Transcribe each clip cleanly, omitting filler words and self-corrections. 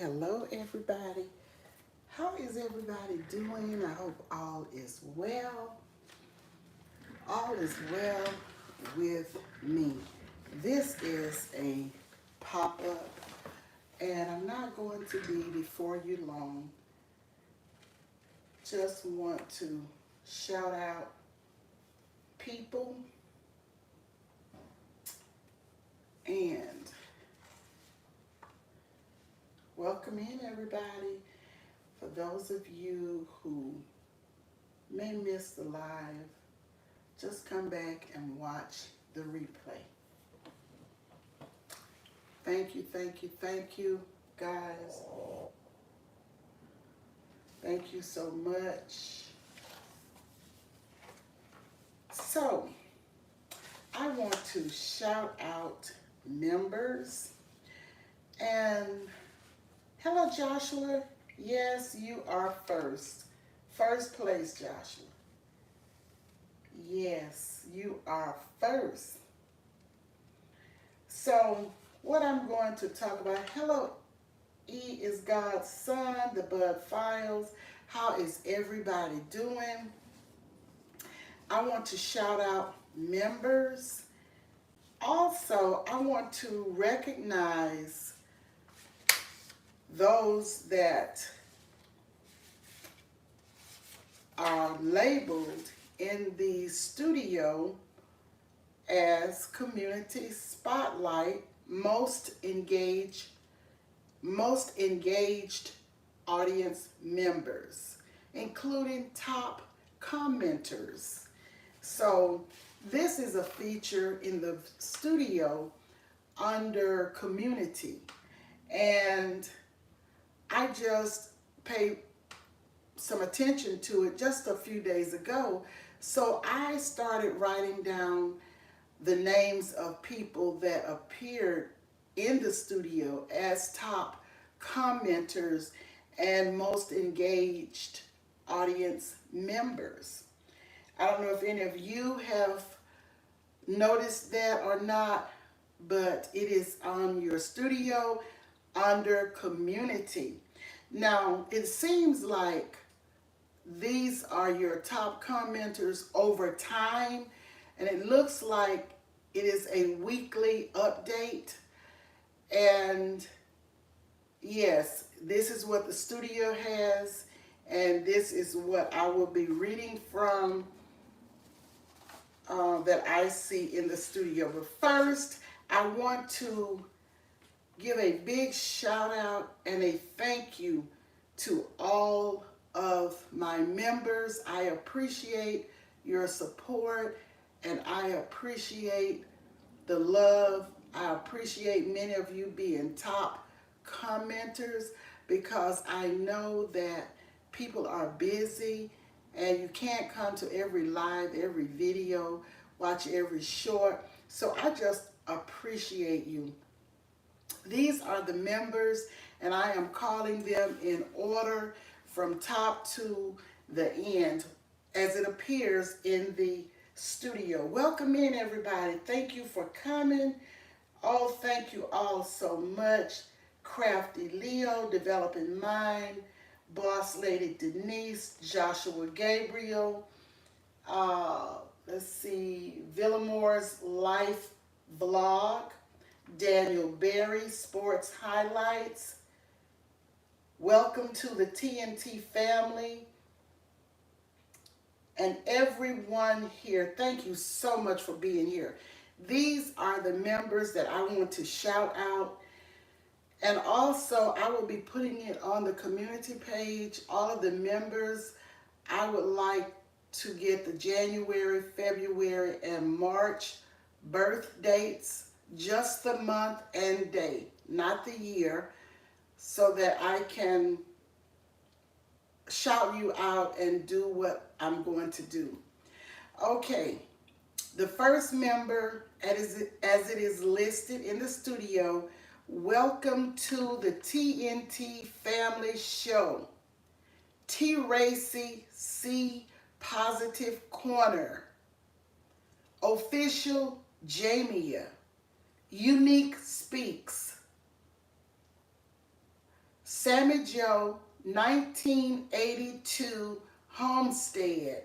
Hello, everybody. How is everybody doing? I hope all is well. All is well with me. This is a pop up, and I'm not going to be before you long. Just want to shout out people and welcome in everybody. For those of you who may miss the live, just come back and watch the replay. Thank you, guys. Thank you so much. So, I want to shout out members. And hello, Joshua. Yes, you are first. First place, Joshua. Yes, you are first. So, what I'm going to talk about, hello, E is God's son, the Bud Files. How is everybody doing? I want to shout out members. Also, I want to recognize those that are labeled in the studio as Community Spotlight most engaged audience members, including top commenters. So this is a feature in the studio under community. And I just paid some attention to it just a few days ago. So I started writing down the names of people that appeared in the studio as top commenters and most engaged audience members. I don't know if any of you have noticed that or not, but it is on your studio under community. Now, it seems like these are your top commenters over time, and it looks like it is a weekly update. And yes, this is what the studio has, and this is what I will be reading from that I see in the studio. But first, I want to give a big shout out and a thank you to all of my members. I appreciate your support, and I appreciate the love. I appreciate many of you being top commenters, because I know that people are busy and you can't come to every live, every video, watch every short. So I just appreciate you. These are the members, and I am calling them in order from top to the end as it appears in the studio. Welcome in, everybody. Thank you for coming. Oh, thank you all so much. Crafty Leo, Developing Mind, Boss Lady Denise, Joshua Gabriel, let's see, Villamore's Life Vlog, Daniel Berry, Sports Highlights. Welcome to the TNT family. And everyone here, thank you so much for being here. These are the members that I want to shout out. And also, I will be putting it on the community page. All of the members, I would like to get the January, February, and March birth dates, just the month and day, not the year, so that I can shout you out and do what I'm going to do. Okay, the first member, as it is listed in the studio, welcome to the TNT Family Show. T. Racy C. Positive Corner. Official Jamia. Unique Speaks. Sammy Joe 1982 Homestead,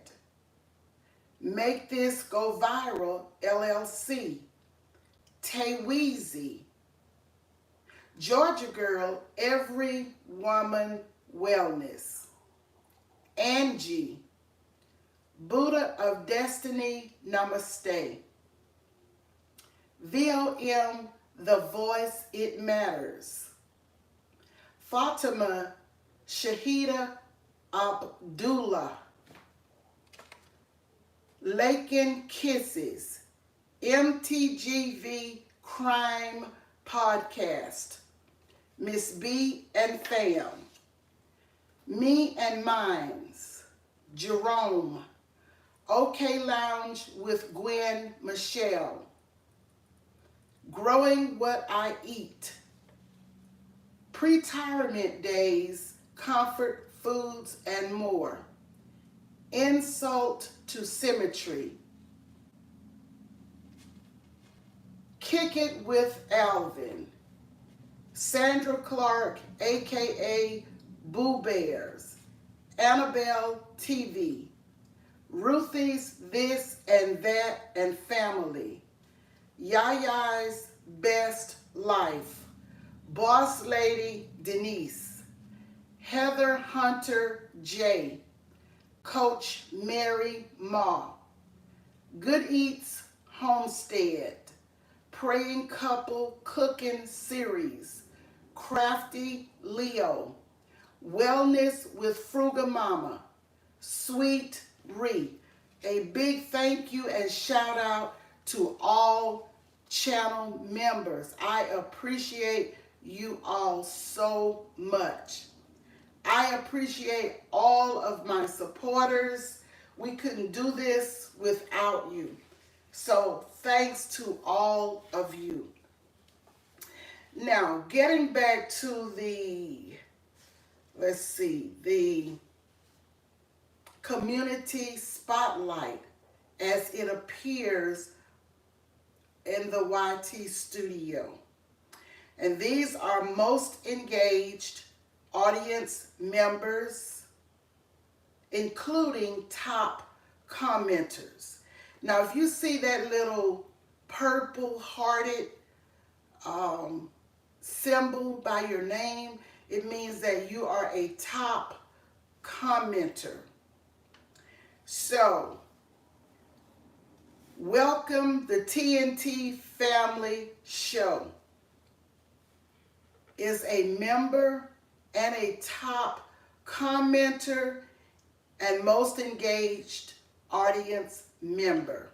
Make This Go Viral LLC, Tay Weezy, Georgia Girl Every Woman Wellness, Angie, Buddha of Destiny Namaste, VOM The Voice It Matters, Fatima Shahida Abdullah, Lakin Kisses, MTGV Crime Podcast, Miss B and Fam, Me and Mines, Jerome, OK Lounge with Gwen Michelle, Growing What I Eat, Pre-Retirement Days, Comfort Foods and More, Insult to Symmetry, Kick It with Alvin, Sandra Clark, aka Boo Bears, Annabelle TV, Ruthie's This and That and Family, Yaya's Best Life, Boss Lady Denise, Heather Hunter J, Coach Mary Ma, Good Eats Homestead, Praying Couple Cooking Series, Crafty Leo, Wellness with Fruga Mama, Sweet Ree. A big thank you and shout out to all channel members. I appreciate you all so much. I appreciate all of my supporters. We couldn't do this without you. So thanks to all of you. Now, getting back to the community spotlight as it appears in the YT studio. And these are most engaged audience members, including top commenters. Now, if you see that little purple hearted symbol by your name, it means that you are a top commenter. So, welcome the TNT Family Show is a member and a top commenter and most engaged audience member.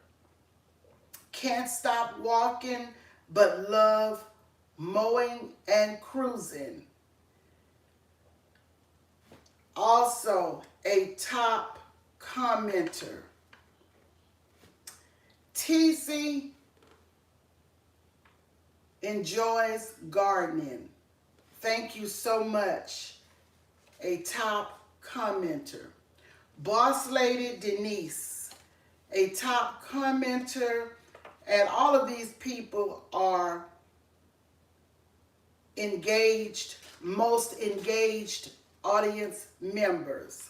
Can't stop walking, but love mowing and cruising. Also a top commenter. TC enjoys gardening. Thank you so much. A top commenter. Boss Lady Denise, a top commenter, and all of these people are engaged, most engaged audience members.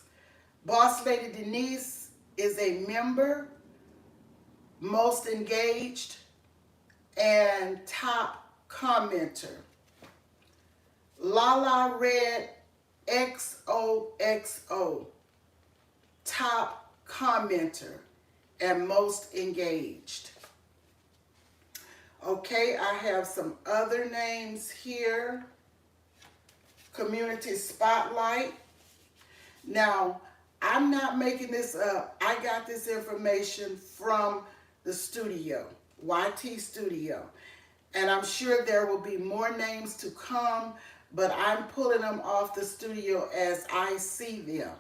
Boss Lady Denise is a member, most engaged, and top commenter. Lala Red XOXO, top commenter and most engaged. Okay, I have some other names here. Community Spotlight. Now, I'm not making this up. I got this information from the studio, YT Studio. And I'm sure there will be more names to come, but I'm pulling them off the studio as I see them.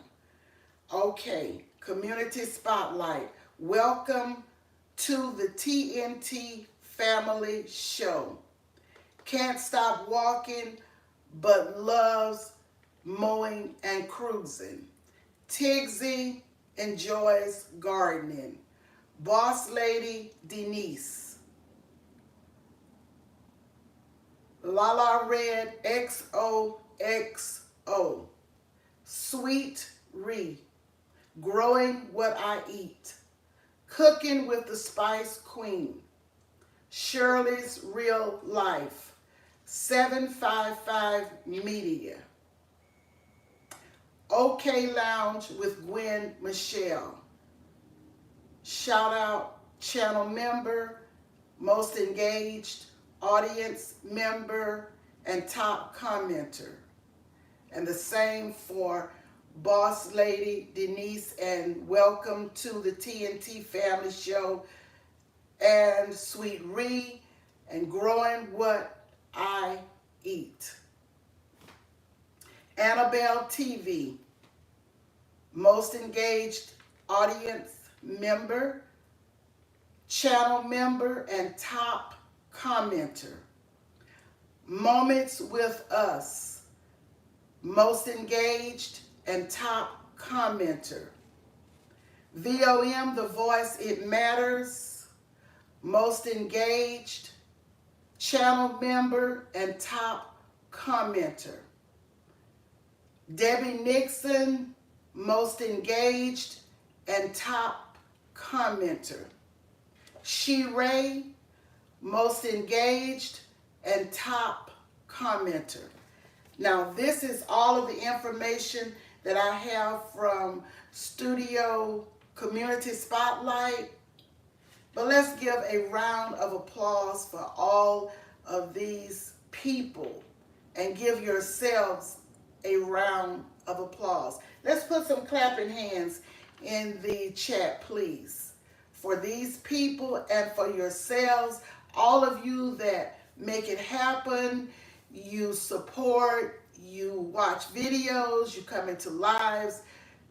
Okay, Community Spotlight. Welcome to the TNT Family Show. Can't stop walking, but loves mowing and cruising. Tigsy enjoys gardening. Boss Lady Denise. Lala Red XOXO. XO, Sweet Ree, Growing What I Eat, Cooking with the Spice Queen, Shirley's Real Life, 755 Media, OK Lounge with Gwen Michelle, Shoutout channel member, most engaged audience member, and top commenter. And the same for Boss Lady Denise, and welcome to the TNT Family Show, and Sweet Ree, and Growing What I Eat. Annabelle TV, most engaged audience member, channel member, and top commenter. Moments with Us, most engaged and top commenter. VOM, The Voice It Matters, most engaged, channel member, and top commenter. Debbie Nixon, most engaged and top commenter. She Ray, most engaged and top commenter. Now, this is all of the information that I have from Studio Community Spotlight. But let's give a round of applause for all of these people, and give yourselves a round of applause. Let's put some clapping hands in the chat, please, for these people and for yourselves, all of you that make it happen. You support, you watch videos, you come into lives.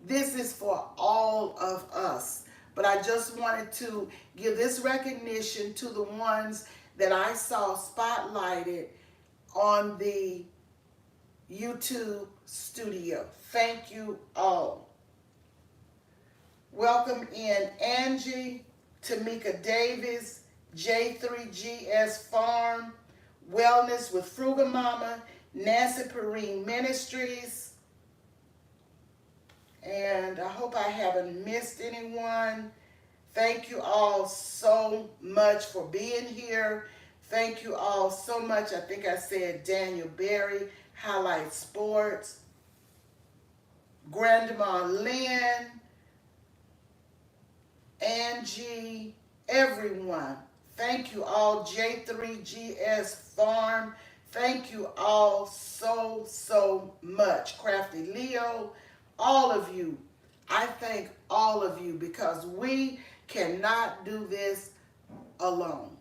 This is for all of us. But I just wanted to give this recognition to the ones that I saw spotlighted on the YouTube studio. Thank you all. Welcome in Angie, Tamika Davis, J3GS Farm, Wellness with Frugal Mama, Nancy Perrine Ministries, and I hope I haven't missed anyone. Thank you all so much for being here. Thank you all so much. I think I said Daniel Berry, Highlight Sports, Grandma Lynn, Angie, everyone. Thank you all. J3GS Farm. Thank you all so, so much. Crafty Leo, all of you. I thank all of you because we cannot do this alone.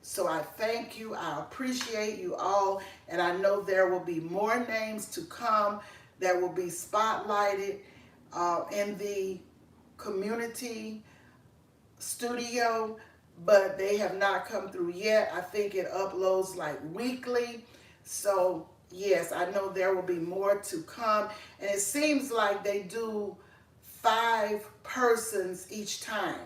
So I thank you. I appreciate you all. And I know there will be more names to come that will be spotlighted in the community studio, but they have not come through yet. I think it uploads like weekly. So yes, I know there will be more to come. And it seems like they do 5 persons each time.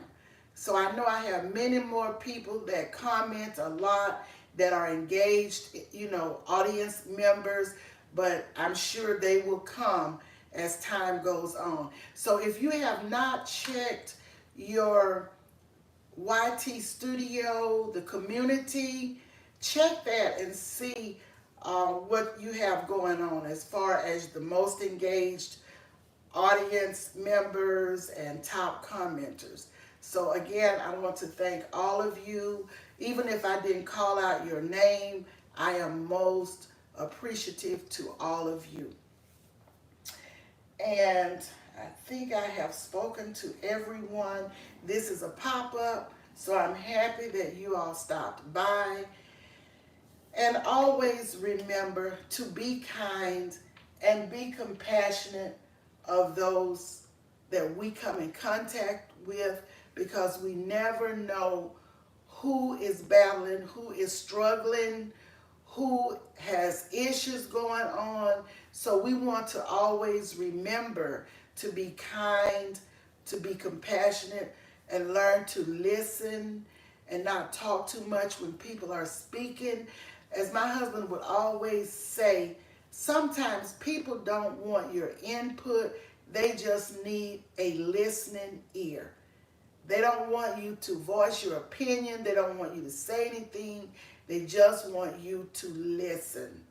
So I know I have many more people that comment a lot, that are engaged, you know, audience members, but I'm sure they will come as time goes on. So if you have not checked your YT Studio, the community, check that and see what you have going on as far as the most engaged audience members and top commenters. So again, I want to thank all of you. Even if I didn't call out your name, I am most appreciative to all of you. And I think I have spoken to everyone. This is a pop-up, so I'm happy that you all stopped by. And always remember to be kind and be compassionate of those that we come in contact with, because we never know who is battling, who is struggling, who has issues going on. So we want to always remember to be kind, to be compassionate, and learn to listen and not talk too much when people are speaking. As my husband would always say, Sometimes people don't want your input, they just need a listening ear. They don't want you to voice your opinion, they don't want you to say anything, they just want you to listen.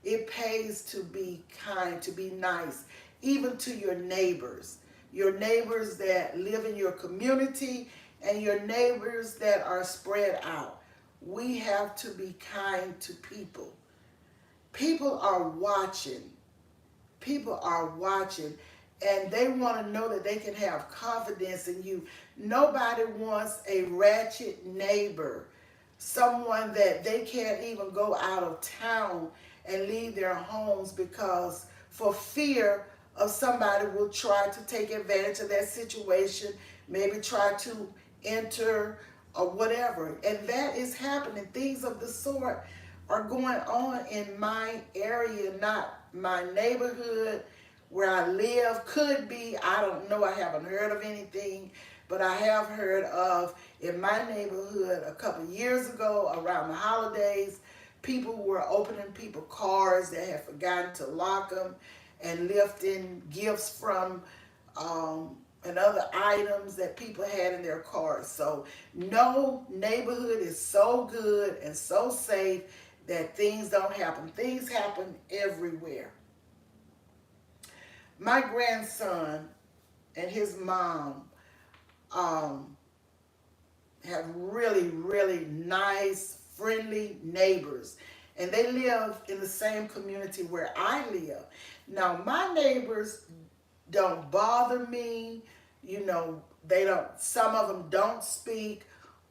It pays to be kind, to be nice, even to your neighbors that live in your community, and your neighbors that are spread out. We have to be kind to people. People are watching. People are watching, and they want to know that they can have confidence in you. Nobody wants a ratchet neighbor, someone that they can't even go out of town and leave their homes because for fear of somebody will try to take advantage of that situation, maybe try to enter or whatever. And that is happening. Things of the sort are going on in my area, not my neighborhood where I live. Could be, I don't know, I haven't heard of anything, but I have heard of in my neighborhood a couple of years ago around the holidays, people were opening people's cars that had forgotten to lock them and lifting gifts from and other items that people had in their cars. So no neighborhood is so good and so safe that things don't happen. Things happen everywhere. My grandson and his mom have really, really nice, friendly neighbors. And they live in the same community where I live. Now, my neighbors don't bother me. You know, they don't, some of them don't speak.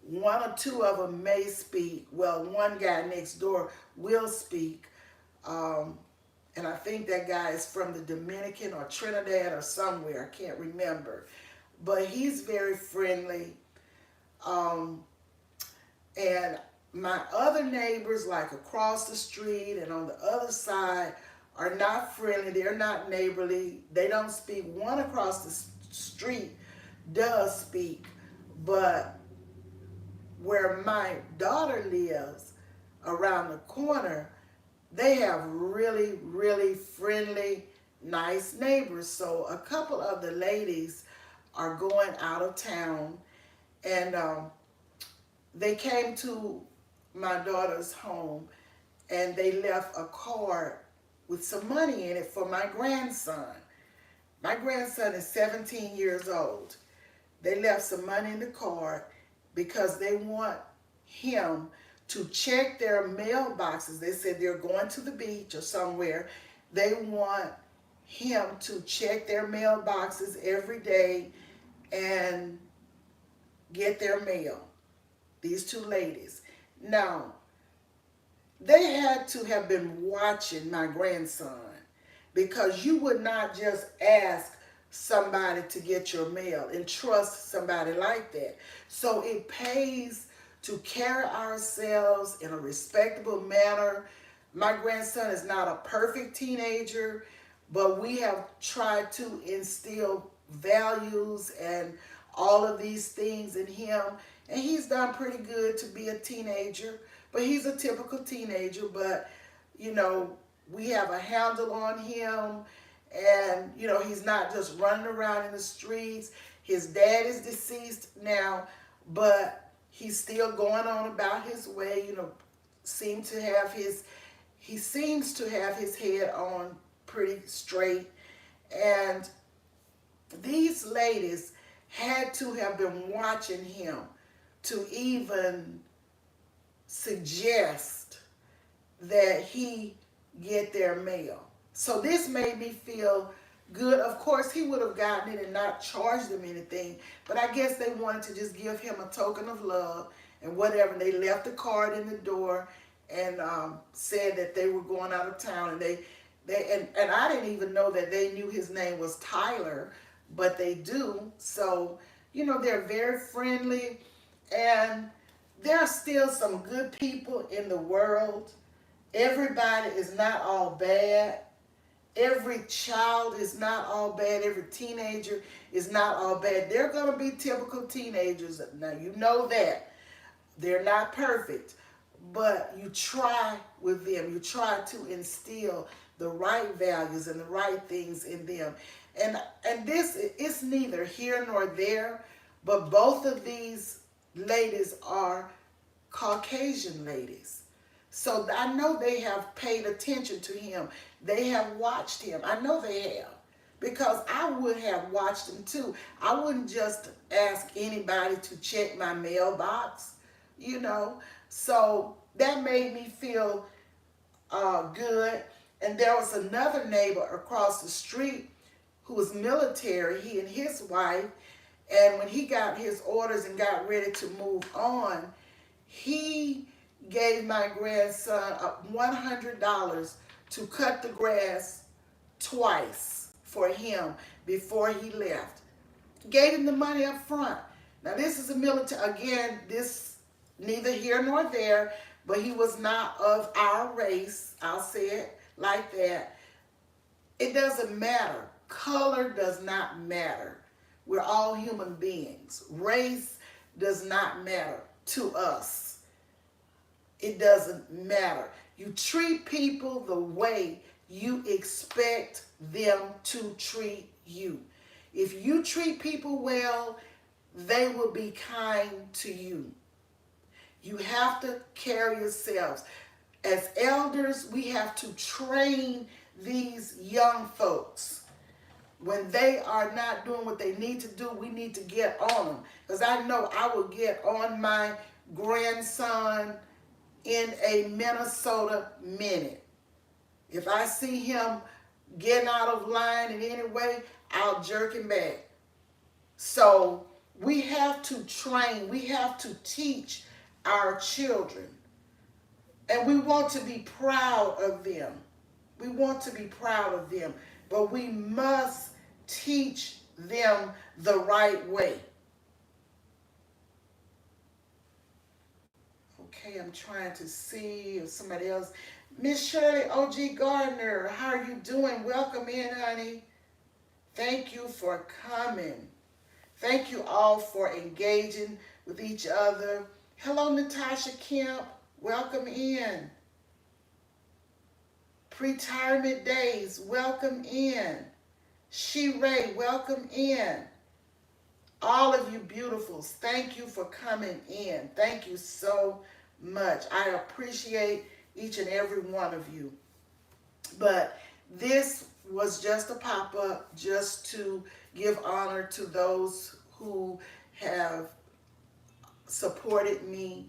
One or two of them may speak. Well, one guy next door will speak. And I think that guy is from the Dominican or Trinidad or somewhere. I can't remember. But he's very friendly. And my other neighbors, like across the street and on the other side, are not friendly. They're not neighborly. They don't speak. One across the street does speak. But where my daughter lives, around the corner, they have really, really friendly, nice neighbors. So a couple of the ladies are going out of town, and they came to my daughter's home, and they left a card with some money in it for my grandson. My grandson is 17 years old. They left some money in the card because they want him to check their mailboxes. They said they're going to the beach or somewhere. They want him to check their mailboxes every day and get their mail. These two ladies. Now, they had to have been watching my grandson, because you would not just ask somebody to get your mail and trust somebody like that. So it pays to carry ourselves in a respectable manner. My grandson is not a perfect teenager, but we have tried to instill values and all of these things in him. And he's done pretty good to be a teenager, but he's a typical teenager. But, you know, we have a handle on him, and, you know, he's not just running around in the streets. His dad is deceased now, but he's still going on about his way, you know, he seems to have his head on pretty straight. And these ladies had to have been watching him to even suggest that he get their mail. So this made me feel good. Of course, he would have gotten it and not charged them anything, but I guess they wanted to just give him a token of love and whatever. They left the card in the door and said that they were going out of town, and and I didn't even know that they knew his name was Tyler, but they do. So, you know, they're very friendly, and there are still some good people in the world. Everybody is not all bad. Every child is not all bad. Every teenager is not all bad. They're going to be typical teenagers. Now, you know that. They're not perfect. But you try with them. You try to instill the right values and the right things in them. And this is neither here nor there, but both of these ladies are Caucasian ladies. So I know they have paid attention to him. They have watched him. I know they have. Because I would have watched him too. I wouldn't just ask anybody to check my mailbox, you know. So that made me feel good. And there was another neighbor across the street who was military, he and his wife. And when he got his orders and got ready to move on, he gave my grandson $100 to cut the grass twice for him before he left. Gave him the money up front. Now this is a military, again, this neither here nor there, but he was not of our race. I'll say it like that. It doesn't matter. Color does not matter. We're all human beings. Race does not matter to us. It doesn't matter. You treat people the way you expect them to treat you. If you treat people well, they will be kind to you. You have to carry yourselves. As elders, we have to train these young folks. When they are not doing what they need to do, we need to get on them. Because I know I will get on my grandson in a Minnesota minute. If I see him getting out of line in any way, I'll jerk him back. So we have to train, we have to teach our children. And we want to be proud of them. We want to be proud of them. But we must teach them the right way. Okay, I'm trying to see if somebody else. Miss Shirley O.G. Gardner, how are you doing? Welcome in, honey. Thank you for coming. Thank you all for engaging with each other. Hello, Natasha Kemp. Welcome in. Pre-retirement days, welcome in. She Ray, welcome in. All of you beautifuls, thank you for coming in. Thank you so much. I appreciate each and every one of you. But this was just a pop-up just to give honor to those who have supported me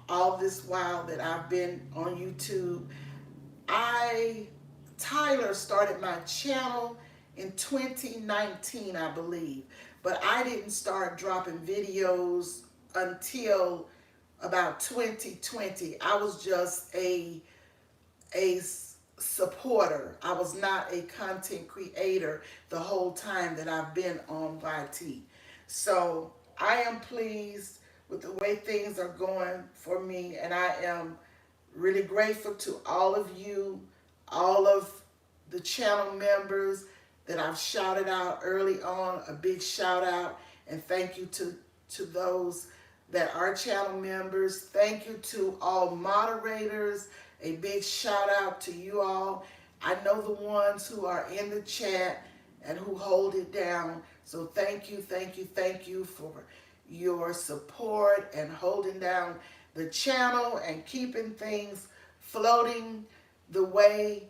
all this while that I've been on YouTube. Tyler started my channel in 2019, I believe, but I didn't start dropping videos until about 2020. I was just a supporter. I was not a content creator the whole time that I've been on YT. So I am pleased with the way things are going for me, and I am really grateful to all of you, all of the channel members that I've shouted out early on. A big shout out and thank you to those that are channel members. Thank you to all moderators. A big shout out to you all. I know the ones who are in the chat and who hold it down. So thank you, thank you, thank you for your support and holding down the channel and keeping things flowing the way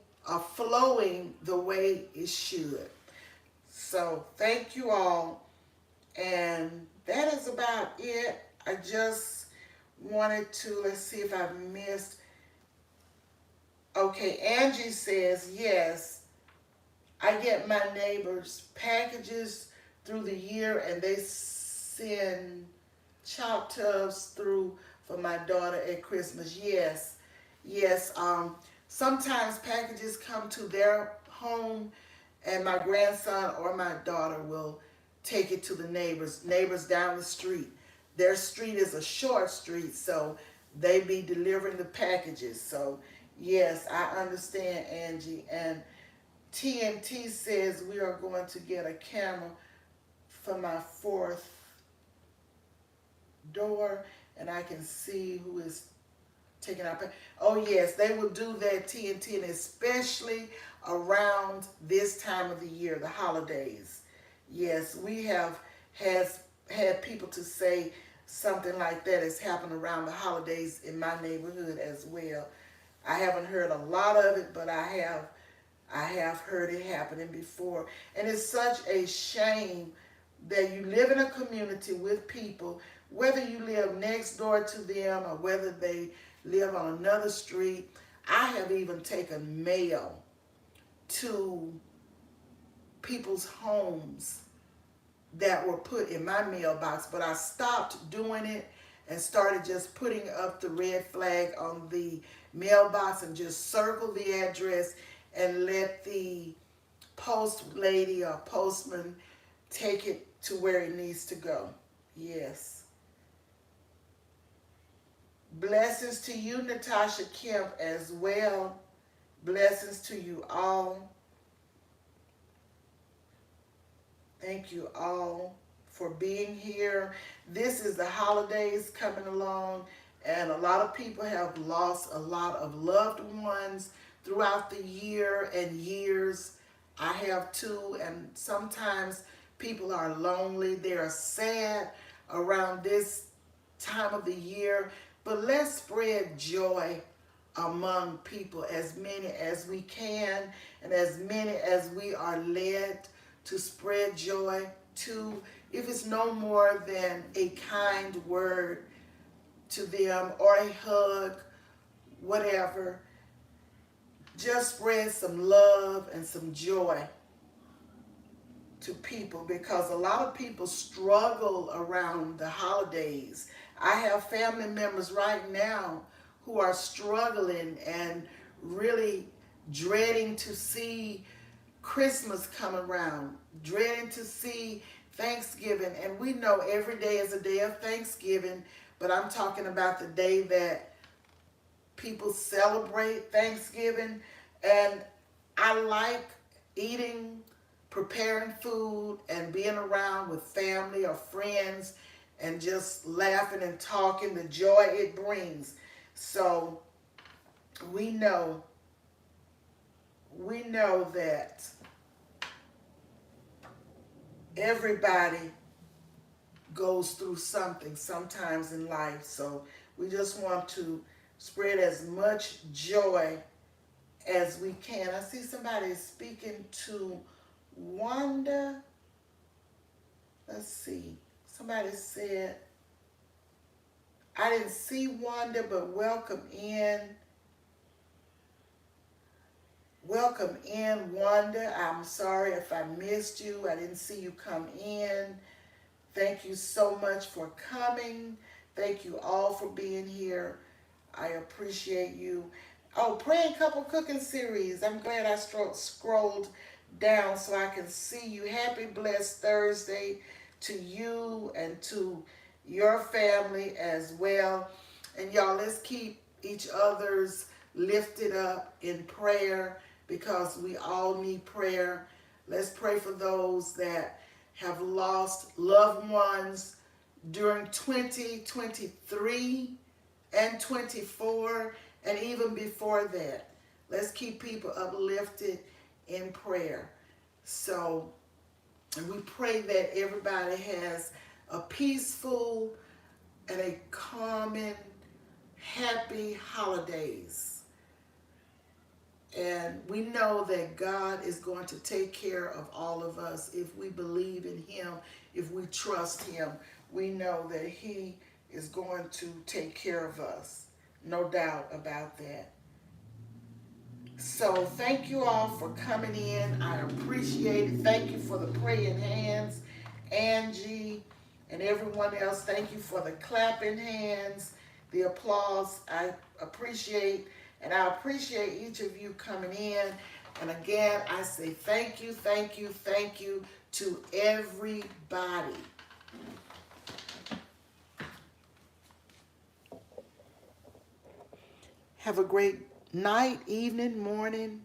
it should. So thank you all, and that is about it. I just wanted to, let's see if I've missed. Okay, Angie says, yes, I get my neighbors' packages through the year, and they send chop tubs through for my daughter at Christmas. Yes, yes. Sometimes packages come to their home, and my grandson or my daughter will take it to the neighbors down the street. Their street is a short street, so they be delivering the packages. So yes, I understand, Angie. And TNT says we are going to get a camera for my fourth door, and I can see who is taking our pay. Oh yes, they will do that, TNT, and especially around this time of the year, the holidays. Yes, we have has had people to say something like that has happened around the holidays in my neighborhood as well. I haven't heard a lot of it, but I have heard it happening before. And it's such a shame that you live in a community with people, whether you live next door to them or whether they live on another street. I have even taken mail to people's homes that were put in my mailbox, but I stopped doing it and started just putting up the red flag on the mailbox and just circle the address and let the post lady or postman take it to where it needs to go. Yes. Blessings to you, Natasha Kemp, as well. Blessings to you all. Thank you all for being here. This is the holidays coming along, and a lot of people have lost a lot of loved ones throughout the year and years. I have too, and sometimes people are lonely. They are sad around this time of the year, but let's spread joy among people, as many as we can and as many as we are led to spread joy to. If it's no more than a kind word to them or a hug, whatever, just spread some love and some joy to people, because a lot of people struggle around the holidays. I have family members right now who are struggling and really dreading to see Christmas come around, dreading to see Thanksgiving. And we know every day is a day of Thanksgiving, but I'm talking about the day that people celebrate Thanksgiving. And I like eating, preparing food, and being around with family or friends and just laughing and talking, the joy it brings. So we know that everybody goes through something sometimes in life. So we just want to spread as much joy as we can. I see somebody speaking to Wanda. Let's see. Somebody said, I didn't see Wanda, but welcome in. Welcome in, Wanda. I'm sorry if I missed you. I didn't see you come in. Thank you so much for coming. Thank you all for being here. I appreciate you. Oh, Praying Couple Cooking Series. I'm glad I scrolled down so I can see you. Happy blessed Thursday to you and to your family as well. And y'all, let's keep each other's lifted up in prayer, because we all need prayer. Let's pray for those that have lost loved ones during 2023 and 24 and even before that. Let's keep people uplifted in prayer. So, and we pray that everybody has a peaceful and a calming, happy holidays. And we know that God is going to take care of all of us if we believe in Him, if we trust Him. We know that He is going to take care of us. No doubt about that. So thank you all for coming in. I appreciate it. Thank you for the praying hands, Angie, and everyone else. Thank you for the clapping hands, the applause. I appreciate, and I appreciate each of you coming in. And again, I say thank you, thank you, thank you to everybody. Have a great night, evening, morning,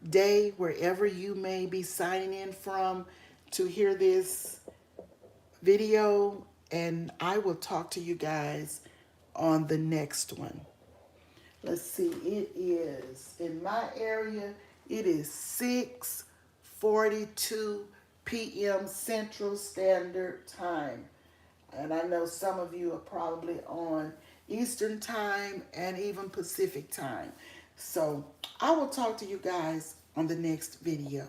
day, wherever you may be signing in from to hear this video. And I will talk to you guys on the next one. Let's see, it is, in my area, it is 6:42 p.m. Central Standard Time. And I know some of you are probably on Eastern Time and even Pacific Time. So I will talk to you guys on the next video.